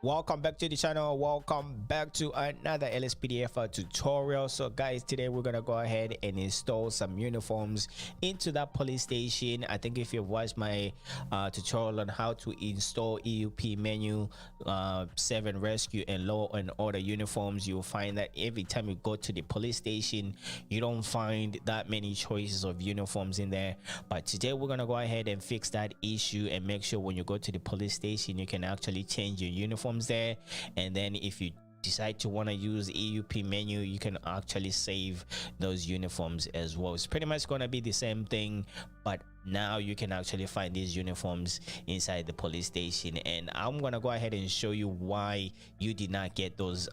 Welcome back to the channel. Welcome back to another LSPDF tutorial. So guys, today we're gonna go ahead and install some uniforms into that police station. I think if you've watched my tutorial on how to install EUP menu 7 rescue and law and order uniforms, you'll find that every time you go to the police station you don't find that many choices of uniforms in there. But today we're gonna go ahead and fix that issue and make sure when you go to the police station you can actually change your uniform there. And then if you decide to want to use EUP menu, you can actually save those uniforms as well. It's pretty much going to be the same thing, but now you can actually find these uniforms inside the police station. And I'm gonna go ahead and show you why you did not get those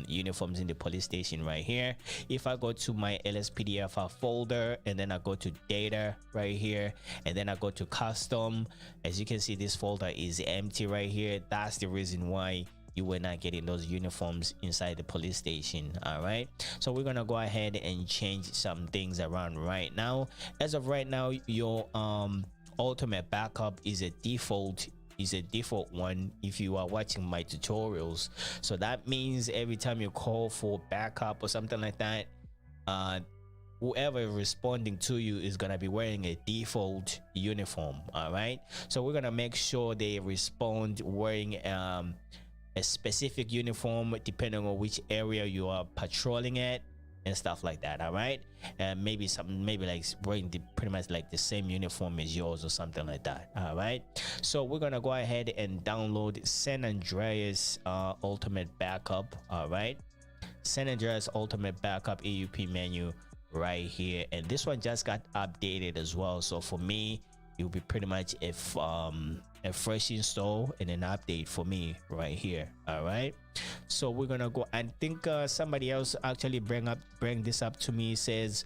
uniforms in the police station right here. If I go to my LSPDF folder and then I go to data right here and then I go to custom, as you can see this folder is empty right here. That's the reason why you were not getting those uniforms inside the police station. All right, so we're gonna go ahead and change some things around right now. As of right now, your ultimate backup is a default one if you are watching my tutorials. So that means every time you call for backup or something like that, whoever is responding to you is gonna be wearing a default uniform. All right, so we're gonna make sure they respond wearing a specific uniform depending on which area you are patrolling at and stuff like that. All right, and maybe like wearing pretty much like the same uniform as yours or something like that. All right, so we're gonna go ahead and download San Andreas ultimate backup. All right, San Andreas ultimate backup EUP menu right here, and this one just got updated as well. So for me it will be pretty much a fresh install and an update for me right here. All right, so we're gonna go. I think somebody else actually bring this up to me. Says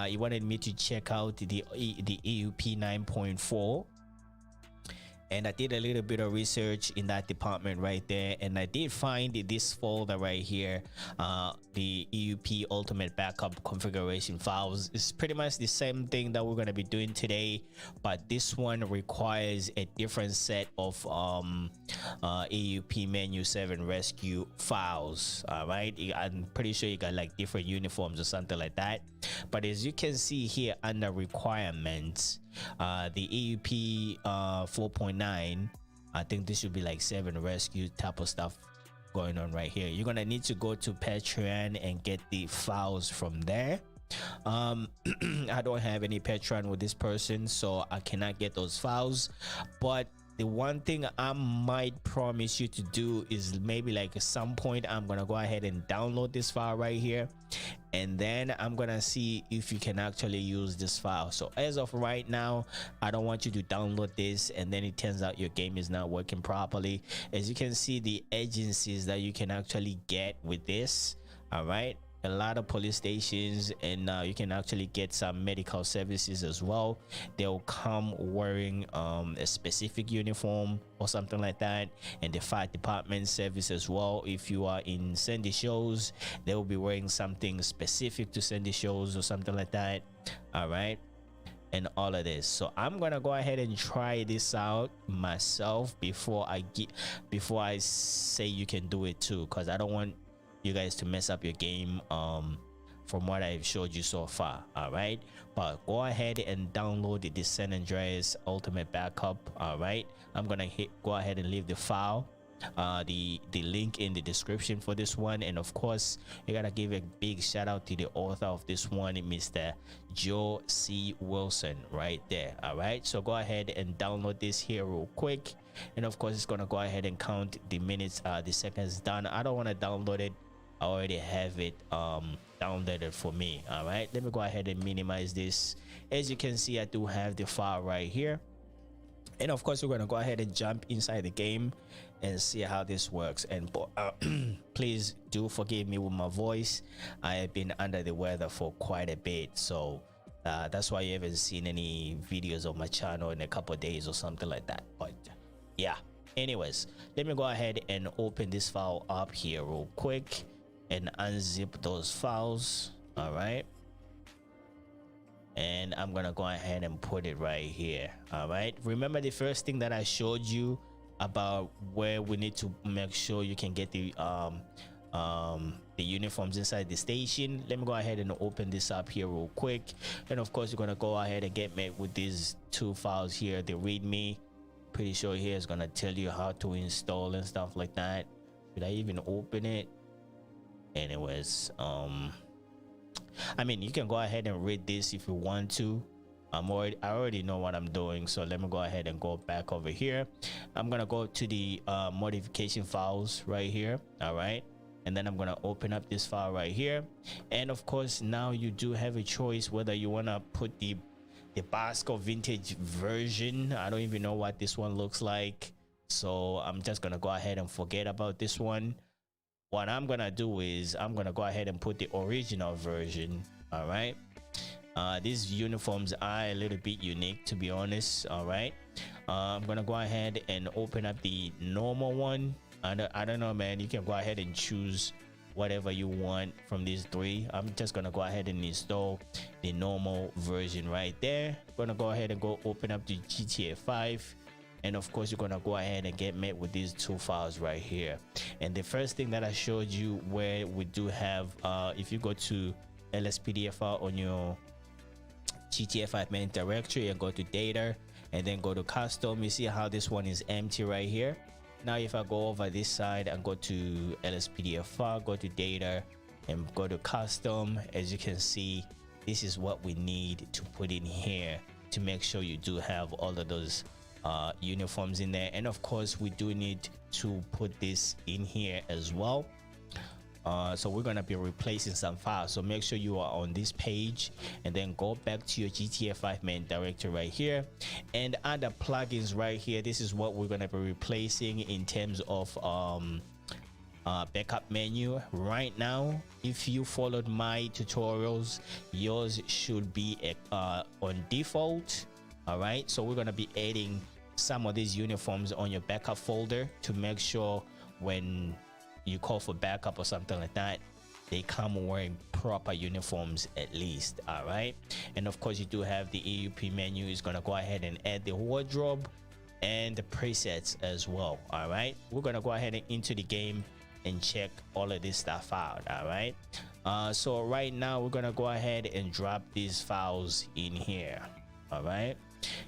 he wanted me to check out the EUP 9.4, and I did a little bit of research in that department right there, and I did find this folder right here, the EUP ultimate backup configuration files. It's pretty much the same thing that we're going to be doing today, but this one requires a different set of EUP menu 7 rescue files. All right, I'm pretty sure you got like different uniforms or something like that, but as you can see here under requirements, the EUP 4.9, I think this should be like 7 rescue type of stuff going on right here. You're gonna need to go to Patreon and get the files from there. I don't have any Patreon with this person, so I cannot get those files, but the one thing I might promise you to do is maybe like at some point I'm gonna go ahead and download this file right here, and then I'm gonna see if you can actually use this file. So as of right now, I don't want you to download this and then it turns out your game is not working properly. As you can see, the agencies that you can actually get with this, all right, a lot of police stations, and you can actually get some medical services as well. They'll come wearing a specific uniform or something like that, and the fire department service as well. If you are in Sandy Shows, they will be wearing something specific to Sandy Shows or something like that. All right, and all of this. So I'm gonna go ahead and try this out myself before I say you can do it too, because I don't want you guys to mess up your game from what I've showed you so far. All right, but go ahead and download the San Andreas ultimate backup. All right, I'm gonna go ahead and leave the file, the link in the description for this one. And of course you gotta give a big shout out to the author of this one, Mr. Joe C. Wilson right there. All right, so go ahead and download this here real quick, and of course it's gonna go ahead and count the minutes, the seconds done. I don't want to download it, I already have it downloaded for me. All right, let me go ahead and minimize this. As you can see, I do have the file right here, and of course we're going to go ahead and jump inside the game and see how this works. And please do forgive me with my voice. I have been under the weather for quite a bit, so that's why you haven't seen any videos of my channel in a couple of days or something like that. But yeah, anyways, let me go ahead and open this file up here real quick and unzip those files. All right, and I'm gonna go ahead and put it right here. All right, remember the first thing that I showed you about where we need to make sure you can get the uniforms inside the station. Let me go ahead and open this up here real quick, and of course you're gonna go ahead and get met with these two files here, the readme. Pretty sure here is gonna tell you how to install and stuff like that. Should I even open it? Anyways, I mean, you can go ahead and read this if you want to. I already know what I'm doing, so let me go ahead and go back over here. I'm gonna go to the modification files right here. All right, and then I'm gonna open up this file right here, and of course now you do have a choice whether you want to put the Basco vintage version. I don't even know what this one looks like, so I'm just gonna go ahead and forget about this one. What I'm gonna do is I'm gonna go ahead and put the original version. All right, these uniforms are a little bit unique, to be honest. All right, I'm gonna go ahead and open up the normal one. I don't know, man. You can go ahead and choose whatever you want from these three. I'm just gonna go ahead and install the normal version right there. Gonna go ahead and go open up the GTA 5, and of course you're gonna go ahead and get met with these two files right here. And the first thing that I showed you, where we do have if you go to LSPDFR on your GTA 5 main directory and go to data and then go to custom, you see how this one is empty right here. Now if I go over this side and go to LSPDFR, go to data and go to custom, as you can see, this is what we need to put in here to make sure you do have all of those uniforms in there. And of course we do need to put this in here as well. So we're gonna be replacing some files, so make sure you are on this page and then go back to your GTA 5 main directory right here, and under plugins right here, this is what we're gonna be replacing in terms of backup menu. Right now, if you followed my tutorials, yours should be on default. All right, so we're gonna be adding some of these uniforms on your backup folder to make sure when you call for backup or something like that, they come wearing proper uniforms at least. All right, and of course you do have the EUP menu. Is going to go ahead and add the wardrobe and the presets as well. All right, we're going to go ahead and into the game and check all of this stuff out. All right, so right now we're going to go ahead and drop these files in here. All right,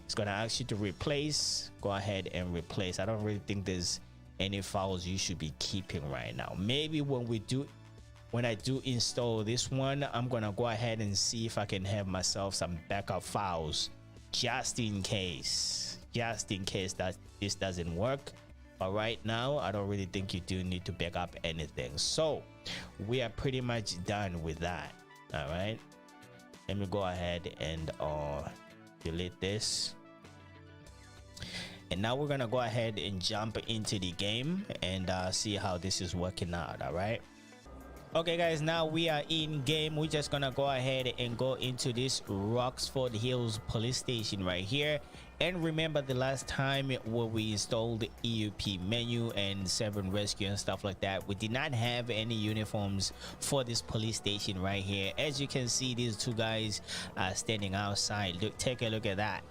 it's going to ask you to replace. Go ahead and replace. I don't really think there's any files you should be keeping right now. Maybe when I do install this one, I'm gonna go ahead and see if I can have myself some backup files just in case that this doesn't work. But right now I don't really think you do need to back up anything, so we are pretty much done with that. All right, let me go ahead and delete this. And now we're gonna go ahead and jump into the game and see how this is working out. All right, okay guys, now we are in game. We're just gonna go ahead and go into this Roxford Hills police station right here. And remember the last time where we installed the EUP menu and 7 rescue and stuff like that, we did not have any uniforms for this police station right here. As you can see, these two guys are standing outside. Look, take a look at that.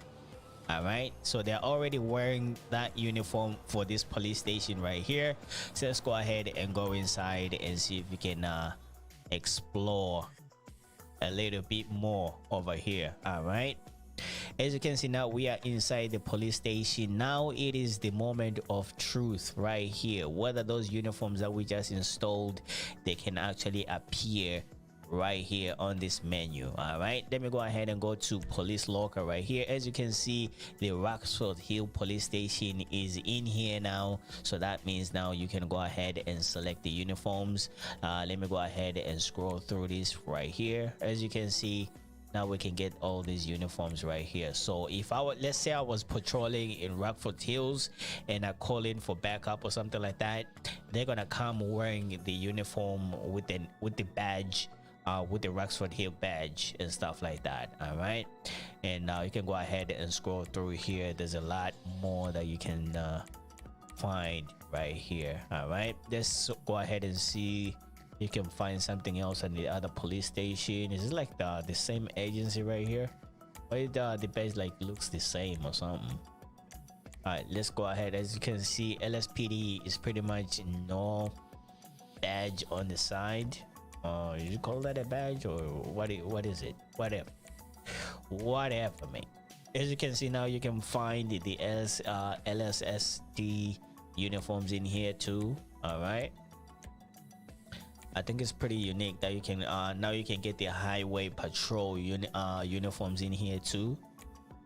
All right, so they're already wearing that uniform for this police station right here. So let's go ahead and go inside and see if we can explore a little bit more over here. All right, as you can see, now we are inside the police station. Now it is the moment of truth right here, whether those uniforms that we just installed, they can actually appear right here on this menu. All right, let me go ahead and go to police locker right here. As you can see, the Roxford Hill police station is in here now, so that means now you can go ahead and select the uniforms. Let me go ahead and scroll through this right here. As you can see, now we can get all these uniforms right here. So if let's say I was patrolling in Rockford Hills and I call in for backup or something like that, they're gonna come wearing the uniform with the badge, with the Roxford Hill badge and stuff like that. All right, and now you can go ahead and scroll through here. There's a lot more that you can find right here. All right, let's go ahead and see. You can find something else on the other police station. Is it like the same agency right here? Why the badge like looks the same or something? All right, let's go ahead. As you can see, LSPD is pretty much no badge on the side. You call that a badge or what is it? Whatever mate. As you can see now, you can find the LSSD uniforms in here too. All right, I think it's pretty unique that you can now you can get the highway patrol uniforms in here too.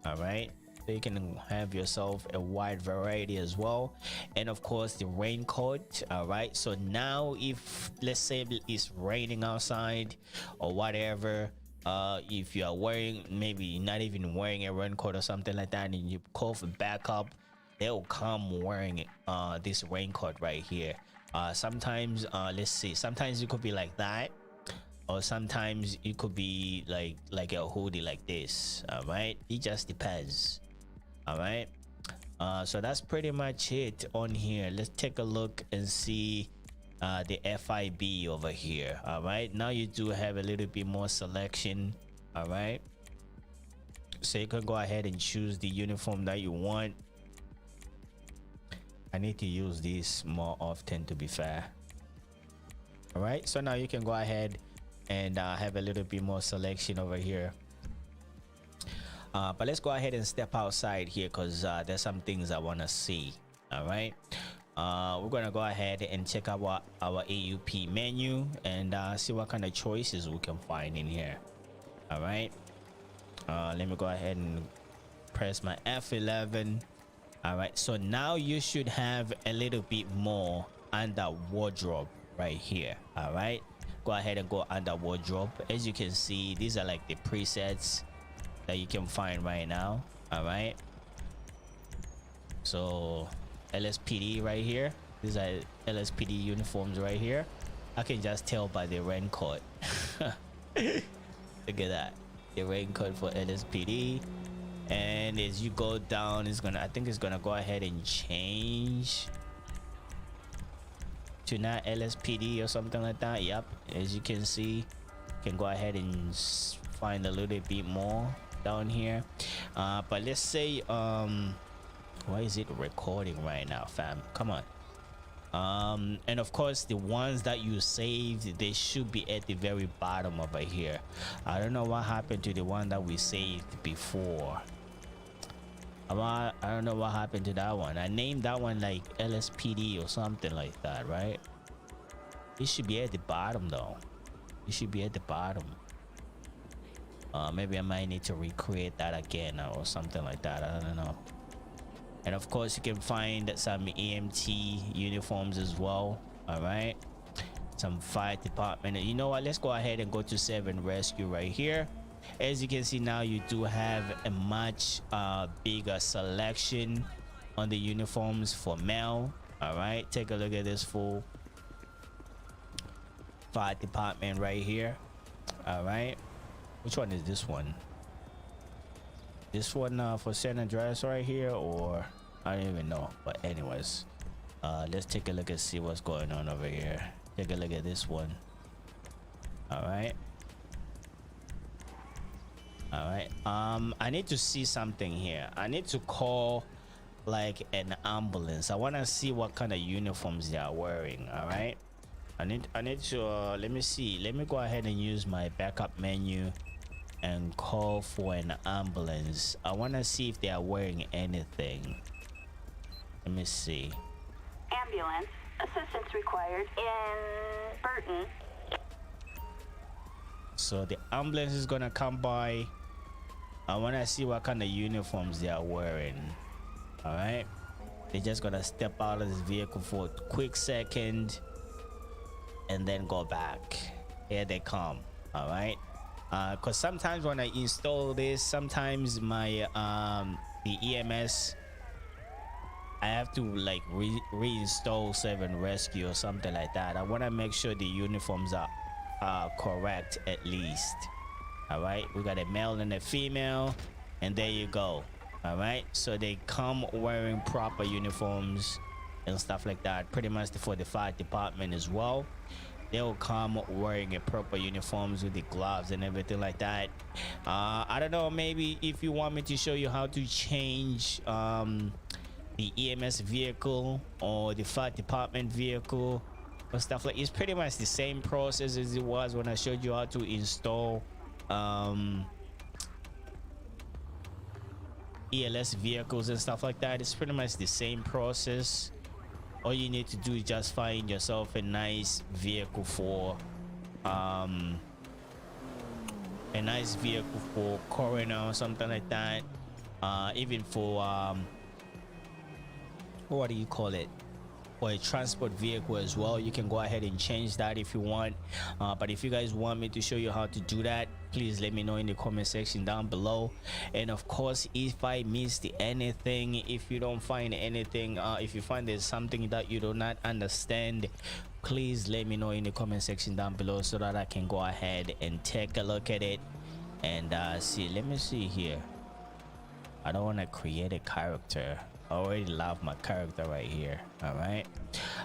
All right, so you can have yourself a wide variety as well, and of course the raincoat. All right, so now if let's say it's raining outside or whatever, if you are wearing, maybe not even wearing a raincoat or something like that, and you call for backup, they'll come wearing this raincoat right here. Sometimes let's see, sometimes it could be like that, or sometimes it could be like a hoodie like this. All right, it just depends. All right, so that's pretty much it on here. Let's take a look and see the FIB over here. All right, now you do have a little bit more selection. All right, so you can go ahead and choose the uniform that you want. I need to use this more often, to be fair. All right, so now you can go ahead and have a little bit more selection over here. But let's go ahead and step outside here, because there's some things I want to see. All right, we're gonna go ahead and check out our EUP menu and see what kind of choices we can find in here. All right, let me go ahead and press my F11. All right, so now you should have a little bit more under wardrobe right here. All right, go ahead and go under wardrobe. As you can see, these are like the presets that you can find right now. All right, so LSPD right here, these are LSPD uniforms right here. I can just tell by the raincoat. Look at that, the raincoat for LSPD. And as you go down, it's gonna, I think it's gonna go ahead and change to not LSPD or something like that. Yep, as you can see, you can go ahead and find a little bit more down here. But let's say why is it recording right now, fam? Come on. And of course the ones that you saved, they should be at the very bottom over here. I don't know what happened to the one that we saved before. I don't know what happened to that one. I named that one like LSPD or something like that, right? It should be at the bottom though. It should be at the bottom. Maybe I might need to recreate that again or something like that. I don't know. And of course you can find some EMT uniforms as well. All right, some fire department. You know what, let's go ahead and go to 7 rescue right here. As you can see now, you do have a much bigger selection on the uniforms for male. All right, take a look at this full fire department right here. All right, which one is this one? This one for San Andreas right here, or I don't even know. But anyways, let's take a look and see what's going on over here. Take a look at this one. All right, all right. I need to see something here. I need to call like an ambulance. I want to see what kind of uniforms they are wearing. All right, I need to let me see. Let me go ahead and use my backup menu and call for an ambulance. I want to see if they are wearing anything. Let me see. Ambulance assistance required in Burton. So the ambulance is gonna come by. I want to see what kind of uniforms they are wearing. All right, they're just gonna step out of this vehicle for a quick second and then go back. Here they come. All right, because sometimes when I install this, sometimes my the EMS, I have to like reinstall 7 rescue or something like that. I want to make sure the uniforms are correct at least. All right, we got a male and a female, and there you go. All right, so they come wearing proper uniforms and stuff like that. Pretty much for the fire department as well, they will come wearing a proper uniforms with the gloves and everything like that. I don't know, maybe if you want me to show you how to change the EMS vehicle or the fire department vehicle or stuff like, it's pretty much the same process as it was when I showed you how to install ELS vehicles and stuff like that. It's pretty much the same process. All you need to do is just find yourself a nice vehicle for coroner or something like that. Even for what do you call it, or a transport vehicle as well. You can go ahead and change that if you want, but if you guys want me to show you how to do that, please let me know in the comment section down below. And of course, if I missed anything, if you don't find anything, if you find there's something that you do not understand, please let me know in the comment section down below so that I can go ahead and take a look at it and see. Let me see here. I don't want to create a character. I already love my character right here. All right,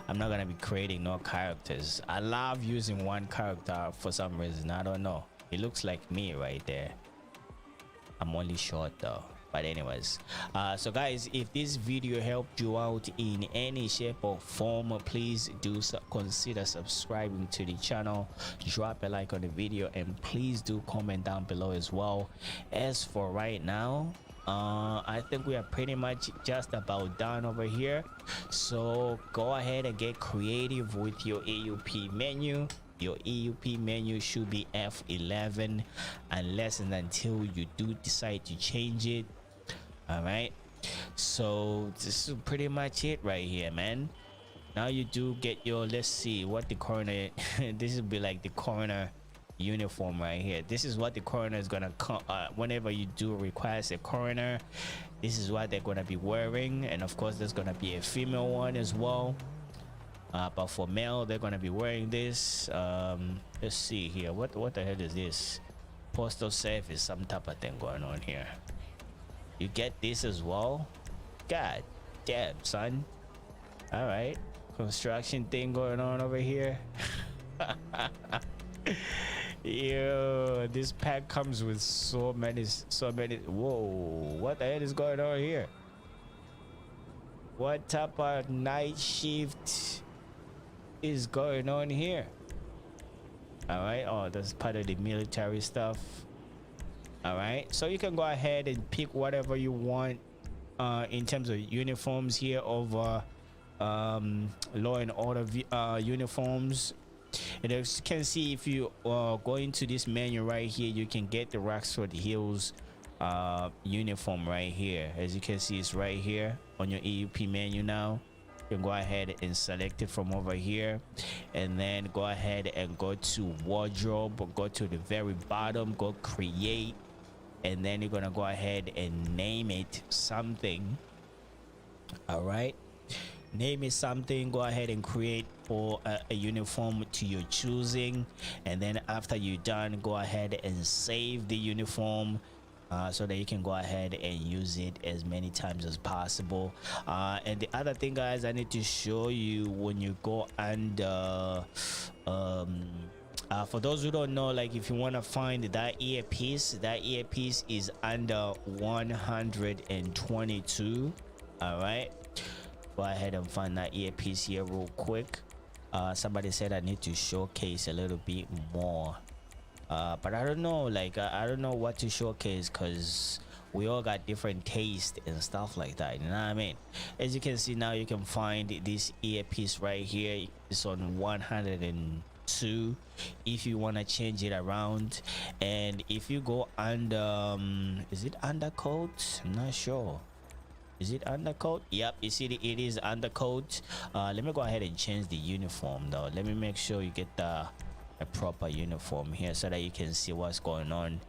I'm not gonna be creating no characters. I love using one character for some reason. I don't know, it looks like me right there. I'm only short though, but anyways, so guys, if this video helped you out in any shape or form, please do consider subscribing to the channel, drop a like on the video, and please do comment down below as well. As for right now, I think we are pretty much just about done over here, so go ahead and get creative with your EUP menu. Your EUP menu should be F11 unless and until you do decide to change it. All right, so this is pretty much it right here, man. Now you do get your, let's see what the coroner this will be like the coroner uniform right here. This is what the coroner is gonna come whenever you do request a coroner. This is what they're gonna be wearing, and of course there's gonna be a female one as well, but for male they're gonna be wearing this. Let's see here, what the hell is this? Postal service, some type of thing going on here. You get this as well. God damn, son. All right, construction thing going on over here. Yo, this pack comes with so many. Whoa, what the hell is going on here? What type of night shift is going on here? All right, oh, that's part of the military stuff. All right, so you can go ahead and pick whatever you want in terms of uniforms here over law and order uniforms. And as you can see, if you go into this menu right here, you can get the Rockford Hills uniform right here. As you can see, it's right here on your EUP menu. Now you can go ahead and select it from over here, and then go ahead and go to wardrobe, or go to the very bottom, go create, and then you're gonna go ahead and name it something. All right, name it something. Go ahead and create for a uniform to your choosing, and then after you're done, go ahead and save the uniform so that you can go ahead and use it as many times as possible. And the other thing, guys, I need to show you, when you go under for those who don't know, like if you want to find that earpiece is under 122. all right, go ahead and find that earpiece here real quick. Somebody said I need to showcase a little bit more, but I don't know, like I don't know what to showcase, because we all got different taste and stuff like that, you know what I mean? As you can see now, you can find this earpiece right here. It's on 102 if you want to change it around. And if you go under is it undercoat? I'm not sure. Is it undercoat? Yep, you see it is undercoat. Let me go ahead and change the uniform though. Let me make sure you get a proper uniform here so that you can see what's going on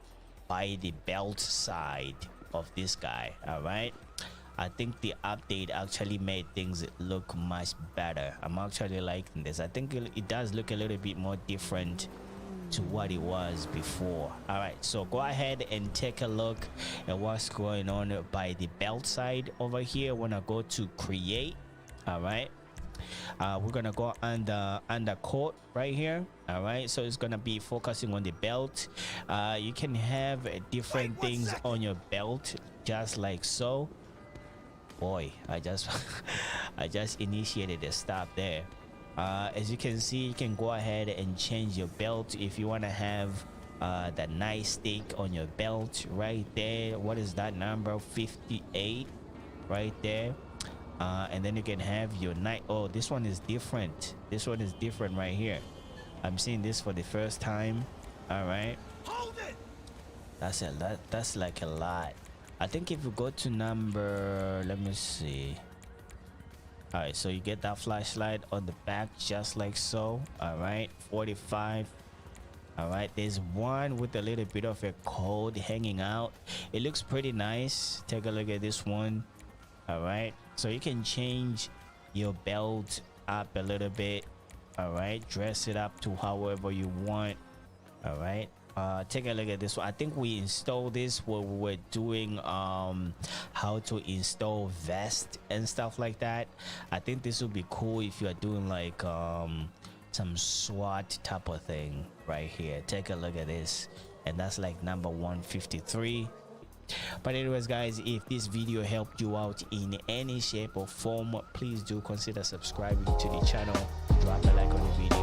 by the belt side of this guy. All right, I think the update actually made things look much better. I'm actually liking this. I think it does look a little bit more different to what it was before. All right, so go ahead and take a look at what's going on by the belt side over here. When I go to create, all right, we're gonna go under coat right here. All right, so it's gonna be focusing on the belt. You can have different things on your belt, just like so. boy, I just I just initiated a stop there. As you can see, you can go ahead and change your belt if you want to have that nice stick on your belt right there. What is that number? 58 right there. And then you can have your night. Oh, this one is different. This one is different right here. I'm seeing this for the first time. All right, Hold it! that's a lot. That's like a lot. I think if you go to number, let me see. All right, so you get that flashlight on the back just like so. All right, 45. All right, there's one with a little bit of a code hanging out. It looks pretty nice. Take a look at this one. All right, so you can change your belt up a little bit. All right, dress it up to however you want. All right, take a look at this one. I think we installed this when we were doing how to install vest and stuff like that. I think this would be cool if you are doing like some SWAT type of thing right here. Take a look at this, and that's like number 153. But anyways guys, if this video helped you out in any shape or form, please do consider subscribing to the channel, drop a like on the video,